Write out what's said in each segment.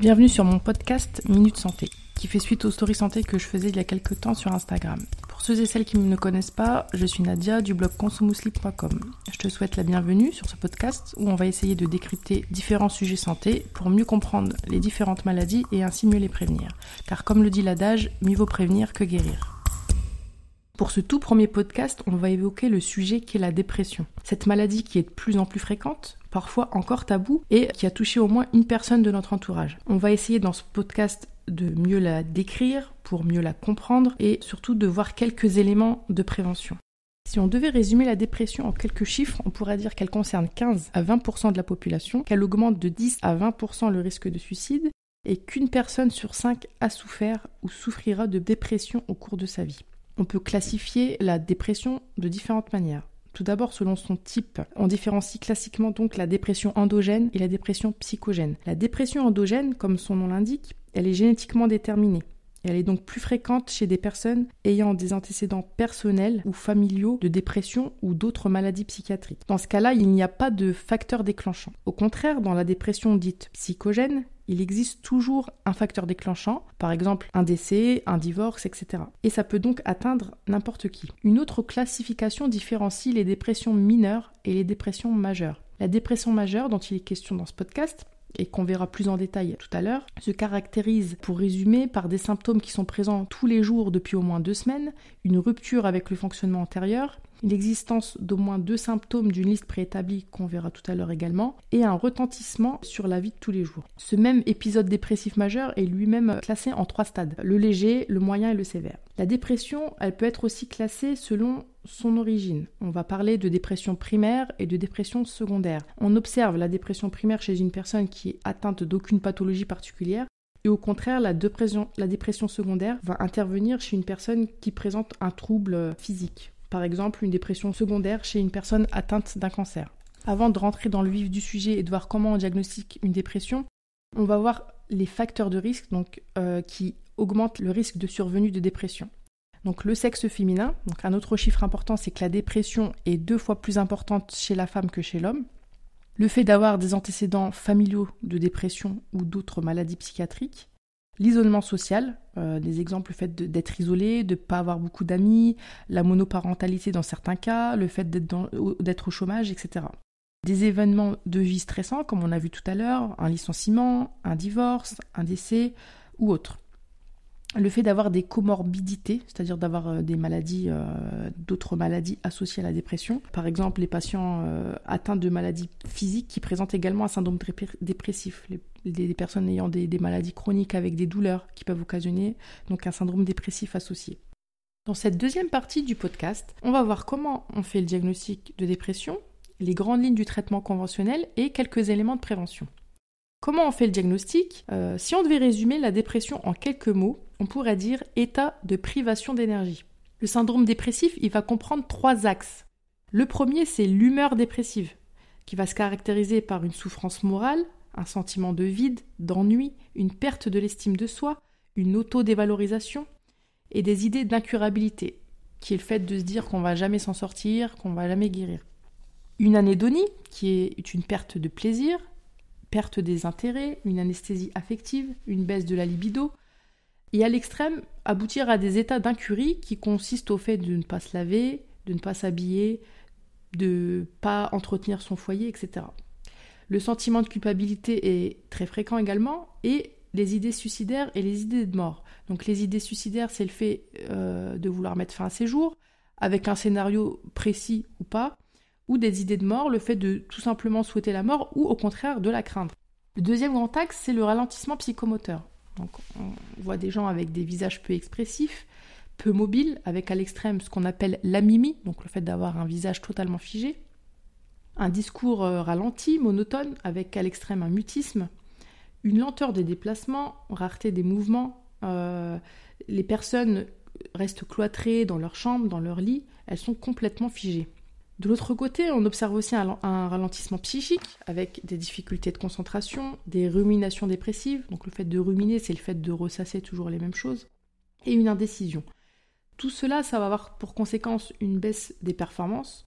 Bienvenue sur mon podcast Minute Santé, qui fait suite aux stories santé que je faisais il y a quelques temps sur Instagram. Pour ceux et celles qui ne me connaissent pas, je suis Nadia du blog consommousli.com. Je te souhaite la bienvenue sur ce podcast où on va essayer de décrypter différents sujets santé pour mieux comprendre les différentes maladies et ainsi mieux les prévenir. Car comme le dit l'adage, mieux vaut prévenir que guérir. Pour ce tout premier podcast, on va évoquer le sujet qu'est la dépression. Cette maladie qui est de plus en plus fréquente, parfois encore taboue, et qui a touché au moins une personne de notre entourage. On va essayer dans ce podcast de mieux la décrire, pour mieux la comprendre, et surtout de voir quelques éléments de prévention. Si on devait résumer la dépression en quelques chiffres, on pourrait dire qu'elle concerne 15 à 20% de la population, qu'elle augmente de 10 à 20% le risque de suicide, et qu'une personne sur 5 a souffert ou souffrira de dépression au cours de sa vie. On peut classifier la dépression de différentes manières. Tout d'abord, selon son type, on différencie classiquement donc la dépression endogène et la dépression psychogène. La dépression endogène, comme son nom l'indique, elle est génétiquement déterminée. Elle est donc plus fréquente chez des personnes ayant des antécédents personnels ou familiaux de dépression ou d'autres maladies psychiatriques. Dans ce cas-là, il n'y a pas de facteur déclenchant. Au contraire, dans la dépression dite psychogène, il existe toujours un facteur déclenchant, par exemple un décès, un divorce, etc. Et ça peut donc atteindre n'importe qui. Une autre classification différencie les dépressions mineures et les dépressions majeures. La dépression majeure, dont il est question dans ce podcast, et qu'on verra plus en détail tout à l'heure, se caractérise, pour résumer, par des symptômes qui sont présents tous les jours depuis au moins 2 semaines, une rupture avec le fonctionnement antérieur, l'existence d'au moins 2 symptômes d'une liste préétablie qu'on verra tout à l'heure également, et un retentissement sur la vie de tous les jours. Ce même épisode dépressif majeur est lui-même classé en 3 stades, le léger, le moyen et le sévère. La dépression, elle peut être aussi classée selon son origine. On va parler de dépression primaire et de dépression secondaire. On observe la dépression primaire chez une personne qui est atteinte d'aucune pathologie particulière, et au contraire, la dépression secondaire va intervenir chez une personne qui présente un trouble physique. Par exemple, une dépression secondaire chez une personne atteinte d'un cancer. Avant de rentrer dans le vif du sujet et de voir comment on diagnostique une dépression, on va voir les facteurs de risque qui augmentent le risque de survenue de dépression. Donc le sexe féminin, donc un autre chiffre important, c'est que la dépression est 2 fois plus importante chez la femme que chez l'homme. Le fait d'avoir des antécédents familiaux de dépression ou d'autres maladies psychiatriques. L'isolement social, des exemples, le fait d'être isolé, de ne pas avoir beaucoup d'amis, la monoparentalité dans certains cas, le fait d'être au chômage, etc. Des événements de vie stressants, comme on a vu tout à l'heure, un licenciement, un divorce, un décès ou autre. Le fait d'avoir des comorbidités, c'est-à-dire d'avoir des maladies, d'autres maladies associées à la dépression. Par exemple, les patients atteints de maladies physiques qui présentent également un syndrome dépressif. Les personnes ayant des maladies chroniques avec des douleurs qui peuvent occasionner donc un syndrome dépressif associé. Dans cette deuxième partie du podcast, on va voir comment on fait le diagnostic de dépression, les grandes lignes du traitement conventionnel et quelques éléments de prévention. Comment on fait le diagnostic ? Si on devait résumer la dépression en quelques mots, on pourrait dire état de privation d'énergie. Le syndrome dépressif, il va comprendre 3 axes. Le premier, c'est l'humeur dépressive, qui va se caractériser par une souffrance morale, un sentiment de vide, d'ennui, une perte de l'estime de soi, une auto-dévalorisation et des idées d'incurabilité, qui est le fait de se dire qu'on ne va jamais s'en sortir, qu'on ne va jamais guérir. Une anédonie, qui est une perte de plaisir, perte des intérêts, une anesthésie affective, une baisse de la libido, et à l'extrême, aboutir à des états d'incurie qui consistent au fait de ne pas se laver, de ne pas s'habiller, de ne pas entretenir son foyer, etc. Le sentiment de culpabilité est très fréquent également, et les idées suicidaires et les idées de mort. Donc les idées suicidaires, c'est le fait de vouloir mettre fin à ses jours, avec un scénario précis ou pas, ou des idées de mort, le fait de tout simplement souhaiter la mort, ou au contraire de la craindre. Le deuxième grand axe, c'est le ralentissement psychomoteur. Donc on voit des gens avec des visages peu expressifs, peu mobiles, avec à l'extrême ce qu'on appelle l'amimie, donc le fait d'avoir un visage totalement figé, un discours ralenti, monotone, avec à l'extrême un mutisme, une lenteur des déplacements, rareté des mouvements. Les personnes restent cloîtrées dans leur chambre, dans leur lit, elles sont complètement figées. De l'autre côté, on observe aussi un ralentissement psychique avec des difficultés de concentration, des ruminations dépressives. Donc le fait de ruminer, c'est le fait de ressasser toujours les mêmes choses. Et une indécision. Tout cela, ça va avoir pour conséquence une baisse des performances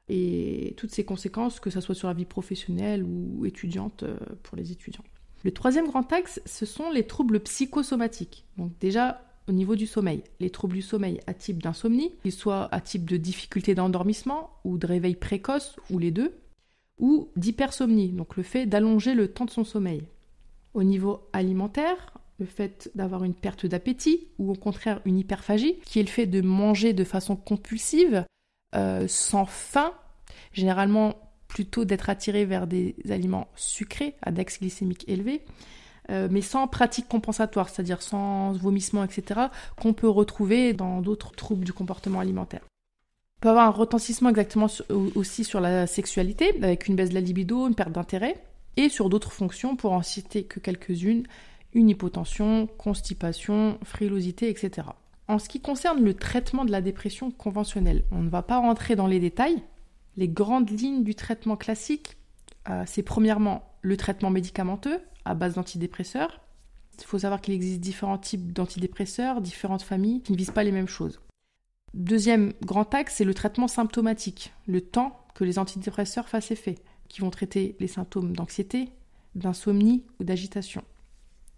et toutes ces conséquences, que ce soit sur la vie professionnelle ou étudiante pour les étudiants. Le troisième grand axe, ce sont les troubles psychosomatiques. Donc déjà, au niveau du sommeil, les troubles du sommeil à type d'insomnie, qu'ils soient à type de difficulté d'endormissement ou de réveil précoce, ou les deux, ou d'hypersomnie, donc le fait d'allonger le temps de son sommeil. Au niveau alimentaire, le fait d'avoir une perte d'appétit ou au contraire une hyperphagie, qui est le fait de manger de façon compulsive, sans faim, généralement plutôt d'être attiré vers des aliments sucrés, à index glycémique élevé, mais sans pratique compensatoire, c'est-à-dire sans vomissement, etc., qu'on peut retrouver dans d'autres troubles du comportement alimentaire. On peut avoir un retentissement exactement aussi sur la sexualité, avec une baisse de la libido, une perte d'intérêt, et sur d'autres fonctions, pour en citer que quelques-unes, une hypotension, constipation, frilosité, etc. En ce qui concerne le traitement de la dépression conventionnelle, on ne va pas rentrer dans les détails. Les grandes lignes du traitement classique, c'est premièrement le traitement médicamenteux à base d'antidépresseurs. Il faut savoir qu'il existe différents types d'antidépresseurs, différentes familles qui ne visent pas les mêmes choses. Deuxième grand axe, c'est le traitement symptomatique, le temps que les antidépresseurs fassent effet, qui vont traiter les symptômes d'anxiété, d'insomnie ou d'agitation.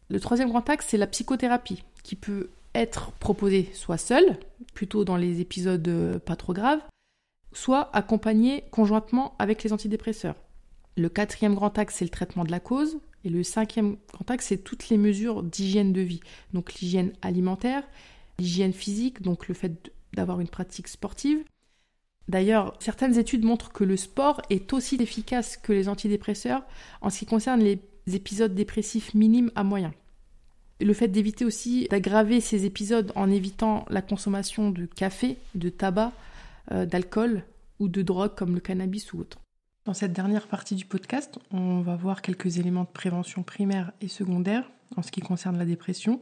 Le troisième grand axe, c'est la psychothérapie, qui peut être proposée soit seule, plutôt dans les épisodes pas trop graves, soit accompagnée conjointement avec les antidépresseurs. Le quatrième grand axe, c'est le traitement de la cause, et le cinquième grand axe, c'est toutes les mesures d'hygiène de vie, donc l'hygiène alimentaire, l'hygiène physique, donc le fait d'avoir une pratique sportive. D'ailleurs, certaines études montrent que le sport est aussi efficace que les antidépresseurs en ce qui concerne les épisodes dépressifs minimes à moyens. Le fait d'éviter aussi d'aggraver ces épisodes en évitant la consommation de café, de tabac, d'alcool ou de drogue comme le cannabis ou autre. Dans cette dernière partie du podcast, on va voir quelques éléments de prévention primaire et secondaire en ce qui concerne la dépression,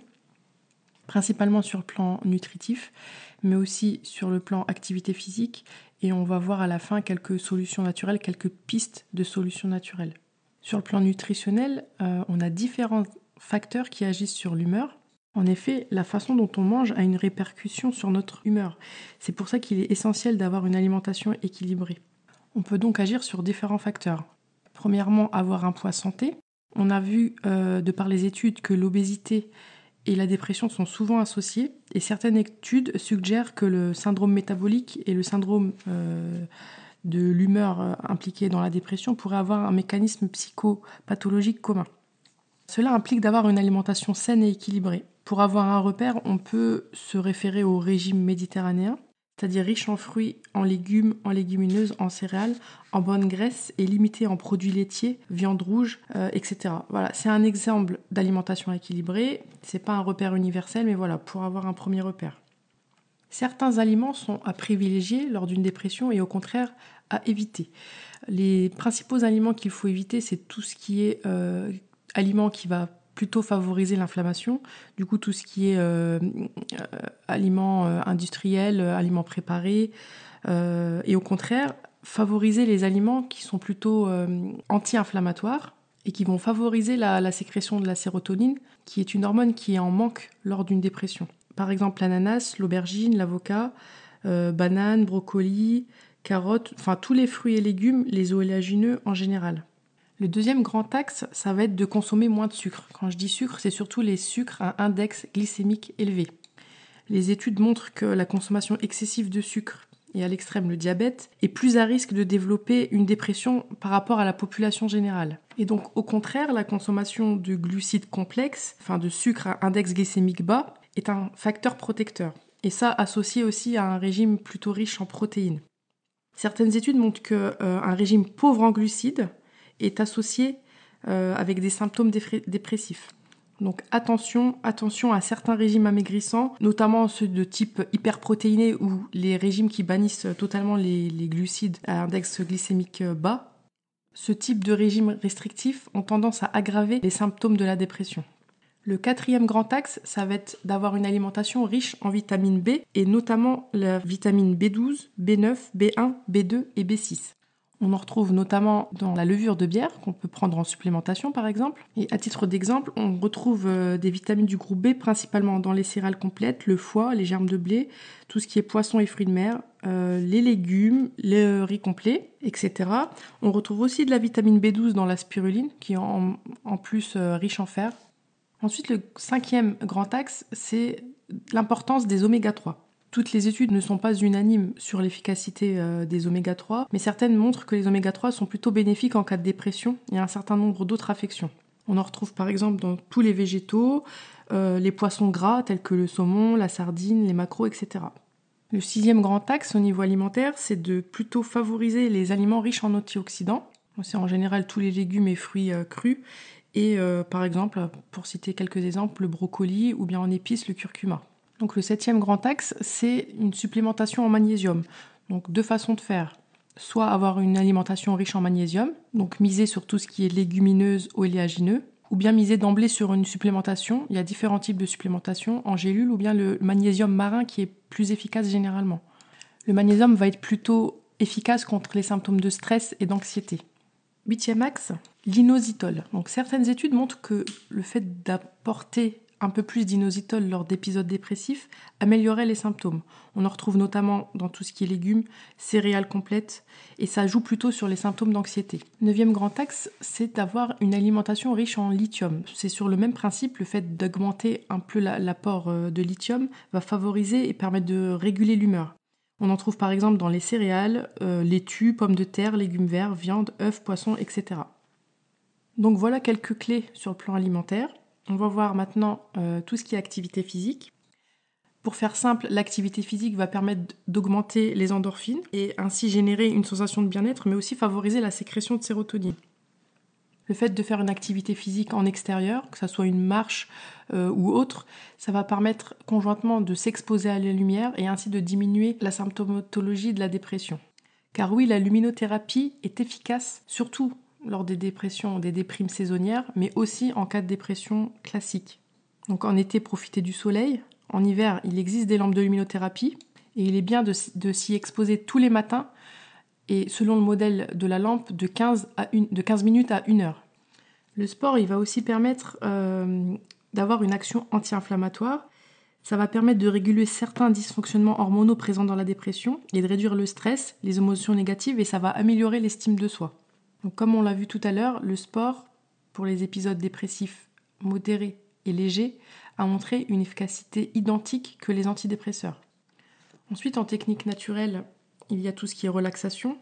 principalement sur le plan nutritif, mais aussi sur le plan activité physique, et on va voir à la fin quelques solutions naturelles, quelques pistes de solutions naturelles. Sur le plan nutritionnel, on a différents facteurs qui agissent sur l'humeur. En effet, la façon dont on mange a une répercussion sur notre humeur. C'est pour ça qu'il est essentiel d'avoir une alimentation équilibrée. On peut donc agir sur différents facteurs. Premièrement, avoir un poids santé. On a vu, de par les études, que l'obésité et la dépression sont souvent associées, et certaines études suggèrent que le syndrome métabolique et le syndrome de l'humeur impliqué dans la dépression pourraient avoir un mécanisme psychopathologique commun. Cela implique d'avoir une alimentation saine et équilibrée. Pour avoir un repère, on peut se référer au régime méditerranéen, c'est-à-dire riche en fruits, en légumes, en légumineuses, en céréales, en bonnes graisses et limité en produits laitiers, viande rouge, etc. Voilà, c'est un exemple d'alimentation équilibrée. C'est pas un repère universel, mais voilà, pour avoir un premier repère. Certains aliments sont à privilégier lors d'une dépression et au contraire à éviter. Les principaux aliments qu'il faut éviter, c'est tout ce qui est aliments qui va plutôt favoriser l'inflammation, du coup tout ce qui est aliments industriels, aliments préparés, et au contraire favoriser les aliments qui sont plutôt anti-inflammatoires et qui vont favoriser la sécrétion de la sérotonine, qui est une hormone qui est en manque lors d'une dépression. Par exemple l'ananas, l'aubergine, l'avocat, bananes, brocolis, carottes, enfin tous les fruits et légumes, les oléagineux en général. Le deuxième grand axe, ça va être de consommer moins de sucre. Quand je dis sucre, c'est surtout les sucres à index glycémique élevé. Les études montrent que la consommation excessive de sucre, et à l'extrême le diabète, est plus à risque de développer une dépression par rapport à la population générale. Et donc au contraire, la consommation de glucides complexes, enfin de sucre à index glycémique bas, est un facteur protecteur. Et ça associé aussi à un régime plutôt riche en protéines. Certaines études montrent qu'un régime pauvre en glucides est associé avec des symptômes dépressifs. Donc attention à certains régimes amaigrissants, notamment ceux de type hyperprotéiné ou les régimes qui bannissent totalement les glucides à index glycémique bas. Ce type de régime restrictif ont tendance à aggraver les symptômes de la dépression. Le quatrième grand axe, ça va être d'avoir une alimentation riche en vitamine B et notamment la vitamine B12, B9, B1, B2 et B6. On en retrouve notamment dans la levure de bière qu'on peut prendre en supplémentation par exemple. Et à titre d'exemple, on retrouve des vitamines du groupe B principalement dans les céréales complètes, le foie, les germes de blé, tout ce qui est poisson et fruits de mer, les légumes, le riz complet, etc. On retrouve aussi de la vitamine B12 dans la spiruline qui est en plus riche en fer. Ensuite, le 5e grand axe, c'est l'importance des oméga 3. Toutes les études ne sont pas unanimes sur l'efficacité des oméga 3, mais certaines montrent que les oméga 3 sont plutôt bénéfiques en cas de dépression et un certain nombre d'autres affections. On en retrouve par exemple dans tous les végétaux, les poissons gras tels que le saumon, la sardine, les maquereaux, etc. Le 6e grand axe au niveau alimentaire, c'est de plutôt favoriser les aliments riches en antioxydants. C'est en général tous les légumes et fruits crus et par exemple, pour citer quelques exemples, le brocoli ou bien en épices le curcuma. Donc le 7e grand axe, c'est une supplémentation en magnésium. Donc 2 façons de faire. Soit avoir une alimentation riche en magnésium, donc miser sur tout ce qui est légumineuse, oléagineux, ou bien miser d'emblée sur une supplémentation. Il y a différents types de supplémentation, en gélule ou bien le magnésium marin qui est plus efficace généralement. Le magnésium va être plutôt efficace contre les symptômes de stress et d'anxiété. 8e axe, l'inositol. Donc certaines études montrent que le fait d'apporter un peu plus d'inositol lors d'épisodes dépressifs améliorait les symptômes. On en retrouve notamment dans tout ce qui est légumes, céréales complètes, et ça joue plutôt sur les symptômes d'anxiété. 9e grand axe, c'est d'avoir une alimentation riche en lithium. C'est sur le même principe, le fait d'augmenter un peu l'apport de lithium va favoriser et permettre de réguler l'humeur. On en trouve par exemple dans les céréales, laitue, pommes de terre, légumes verts, viande, œufs, poissons, etc. Donc voilà quelques clés sur le plan alimentaire. On va voir maintenant tout ce qui est activité physique. Pour faire simple, l'activité physique va permettre d'augmenter les endorphines et ainsi générer une sensation de bien-être, mais aussi favoriser la sécrétion de sérotonine. Le fait de faire une activité physique en extérieur, que ce soit une marche ou autre, ça va permettre conjointement de s'exposer à la lumière et ainsi de diminuer la symptomatologie de la dépression. Car oui, la luminothérapie est efficace, surtout lors des dépressions, des déprimes saisonnières, mais aussi en cas de dépression classique. Donc en été, profitez du soleil. En hiver, il existe des lampes de luminothérapie et il est bien de s'y exposer tous les matins et selon le modèle de la lampe, de 15 minutes à 1 heure. Le sport, il va aussi permettre d'avoir une action anti-inflammatoire. Ça va permettre de réguler certains dysfonctionnements hormonaux présents dans la dépression et de réduire le stress, les émotions négatives et ça va améliorer l'estime de soi. Donc, comme on l'a vu tout à l'heure, le sport, pour les épisodes dépressifs modérés et légers, a montré une efficacité identique que les antidépresseurs. Ensuite, en technique naturelle, il y a tout ce qui est relaxation.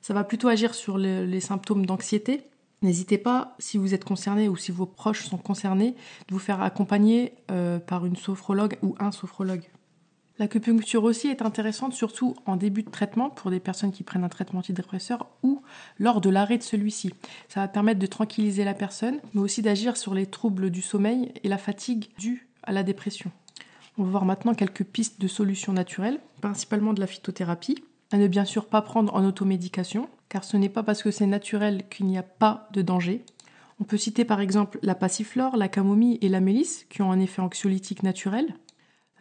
Ça va plutôt agir sur les symptômes d'anxiété. N'hésitez pas, si vous êtes concerné ou si vos proches sont concernés, de vous faire accompagner par une sophrologue ou un sophrologue. L'acupuncture aussi est intéressante, surtout en début de traitement pour des personnes qui prennent un traitement antidépresseur ou lors de l'arrêt de celui-ci. Ça va permettre de tranquilliser la personne, mais aussi d'agir sur les troubles du sommeil et la fatigue due à la dépression. On va voir maintenant quelques pistes de solutions naturelles, principalement de la phytothérapie. À ne bien sûr pas prendre en automédication, car ce n'est pas parce que c'est naturel qu'il n'y a pas de danger. On peut citer par exemple la passiflore, la camomille et la mélisse, qui ont un effet anxiolytique naturel.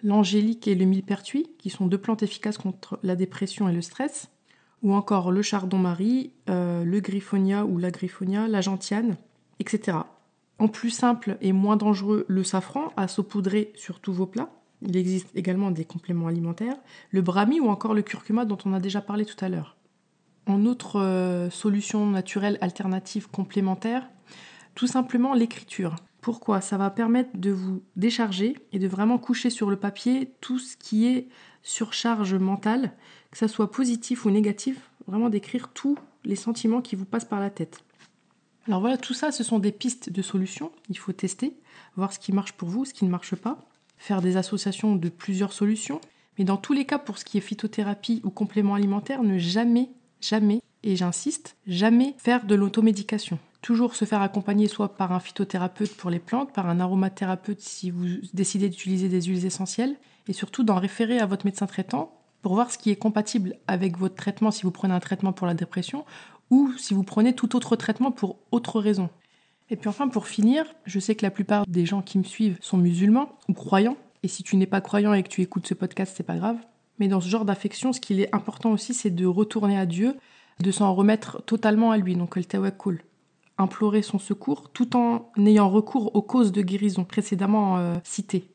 L'angélique et le millepertuis, qui sont 2 plantes efficaces contre la dépression et le stress, ou encore le chardon-marie, le griffonia ou la griffonia, la gentiane, etc. En plus simple et moins dangereux, le safran à saupoudrer sur tous vos plats. Il existe également des compléments alimentaires, le brahmi ou encore le curcuma dont on a déjà parlé tout à l'heure. En autre solution naturelle alternative complémentaire, tout simplement l'écriture. Pourquoi ? Ça va permettre de vous décharger et de vraiment coucher sur le papier tout ce qui est surcharge mentale, que ça soit positif ou négatif, vraiment d'écrire tous les sentiments qui vous passent par la tête. Alors voilà, tout ça, ce sont des pistes de solutions. Il faut tester, voir ce qui marche pour vous, ce qui ne marche pas, faire des associations de plusieurs solutions. Mais dans tous les cas, pour ce qui est phytothérapie ou complément alimentaire, ne jamais, et j'insiste, jamais faire de l'automédication. Toujours se faire accompagner soit par un phytothérapeute pour les plantes, par un aromathérapeute si vous décidez d'utiliser des huiles essentielles, et surtout d'en référer à votre médecin traitant pour voir ce qui est compatible avec votre traitement si vous prenez un traitement pour la dépression ou si vous prenez tout autre traitement pour autre raison. Et puis enfin, pour finir, je sais que la plupart des gens qui me suivent sont musulmans ou croyants, et si tu n'es pas croyant et que tu écoutes ce podcast, c'est pas grave. Mais dans ce genre d'affection, ce qu'il est important aussi, c'est de retourner à Dieu de s'en remettre totalement à lui, donc le tawakkul. Implorer son secours tout en ayant recours aux causes de guérison précédemment citées.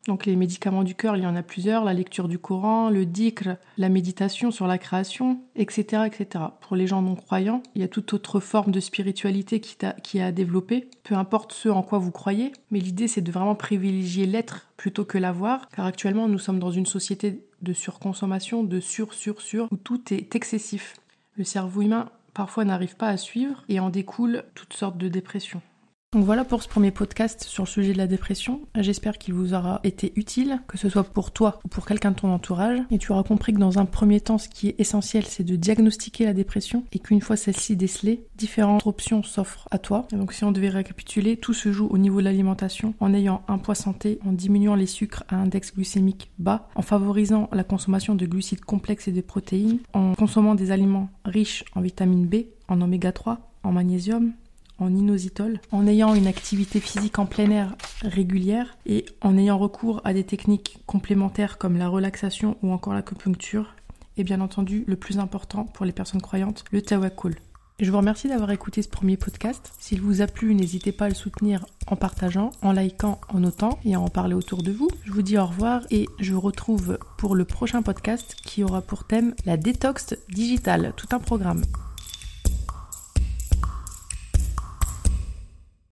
Donc les médicaments du cœur, il y en a plusieurs, la lecture du Coran, le dhikr, la méditation sur la création, etc., etc. Pour les gens non-croyants, il y a toute autre forme de spiritualité qui est à développer, peu importe ce en quoi vous croyez, mais l'idée c'est de vraiment privilégier l'être plutôt que l'avoir, car actuellement nous sommes dans une société de surconsommation, de sur, où tout est excessif. Le cerveau humain parfois n'arrive pas à suivre et en découle toutes sortes de dépressions. Donc voilà pour ce premier podcast sur le sujet de la dépression. J'espère qu'il vous aura été utile, que ce soit pour toi ou pour quelqu'un de ton entourage. Et tu auras compris que dans un premier temps, ce qui est essentiel, c'est de diagnostiquer la dépression et qu'une fois celle-ci décelée, différentes options s'offrent à toi. Et donc si on devait récapituler, tout se joue au niveau de l'alimentation, en ayant un poids santé, en diminuant les sucres à index glycémique bas, en favorisant la consommation de glucides complexes et de protéines, en consommant des aliments riches en vitamine B, en oméga 3, en magnésium, en inositol, en ayant une activité physique en plein air régulière et en ayant recours à des techniques complémentaires comme la relaxation ou encore l'acupuncture, et bien entendu, le plus important pour les personnes croyantes, le tawakkul. Je vous remercie d'avoir écouté ce premier podcast. S'il vous a plu, n'hésitez pas à le soutenir en partageant, en likant, en notant et à en parler autour de vous. Je vous dis au revoir et je vous retrouve pour le prochain podcast qui aura pour thème la détox digitale, tout un programme.